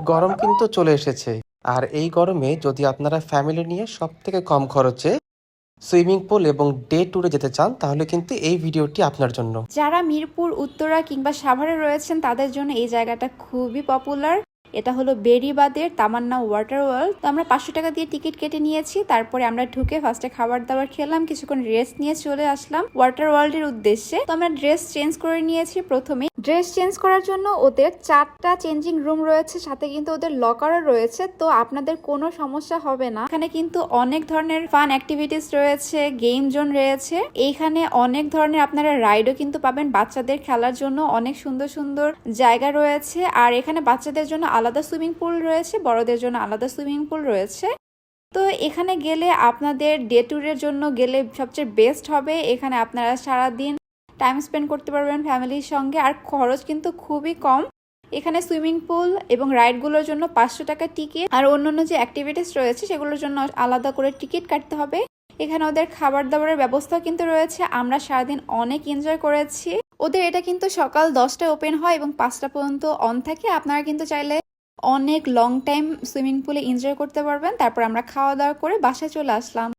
গরম কিন্তু চলে এসেছে। আর এই গরমে যদি আপনারা ফ্যামিলি নিয়ে সবথেকে কম খরচে সুইমিং পুল এবং ডে ট্যুরে যেতে চান, তাহলে কিন্তু এই ভিডিওটি আপনার জন্য। যারা মিরপুর, উত্তরা কিংবা সাভারে রয়েছেন তাদের জন্য এই জায়গাটা খুবই পপুলার। এটা হলো বেড়িবাঁধের তামান্না ওয়াটার ওয়ার্ল্ড। তো আমরা 500 টাকা দিয়ে টিকিট কেটে নিয়েছি। তারপরে আমরা ঢুকে ফার্স্টে খাবার দাবার খেলাম, কিছুক্ষণ রেস্ট নিয়ে চলে আসলাম ওয়াটার ওয়ার্ল্ডের উদ্দেশ্যে। তো আমরা ড্রেস চেঞ্জ করে নিয়েছি। প্রথমে ড্রেস চেঞ্জ করার জন্য ওদের 4টা চেঞ্জিং রুম রয়েছে, সাথে কিন্তু ওদের লকারও রয়েছে। তো আপনাদের কোনো সমস্যা হবে না। এখানে কিন্তু অনেক ধরনের ফান অ্যাক্টিভিটিস রয়েছে, গেম জোন রয়েছে। এইখানে অনেক ধরনের আপনারা রাইডও কিন্তু পাবেন, বাচ্চাদের খেলার জন্য অনেক সুন্দর সুন্দর জায়গা রয়েছে। আর এখানে বাচ্চাদের জন্য আলাদা সুইমিং পুল রয়েছে, বড়দের জন্য আলাদা সুইমিং পুল রয়েছে। তো এখানে গেলে আপনাদের ডে ট্যুরের জন্য গেলে সবচেয়ে বেস্ট হবে। এখানে আপনারা সারাদিন টাইম স্পেন্ড করতে পারবেন ফ্যামিলির সঙ্গে, আর খরচ কিন্তু খুবই কম। এখানে সুইমিং পুল এবং রাইডগুলোর জন্য 500 টাকা টিকিট, আর অন্যান্য যে অ্যাক্টিভিটিস রয়েছে সেগুলোর জন্য আলাদা করে টিকিট কাটতে হবে। এখানে ওদের খাবার দাবারের ব্যবস্থা কিন্তু রয়েছে। আমরা সারাদিন অনেক এনজয় করেছি। ওদের এটা কিন্তু সকাল 10টায় ওপেন হয় এবং 5টা পর্যন্ত অন থাকে। আপনারা কিন্তু চাইলে অনেক লং টাইম সুইমিং পুলে এনজয় করতে পারবেন। তারপর আমরা খাওয়া দাওয়া করে বাসায় চলে আসলাম।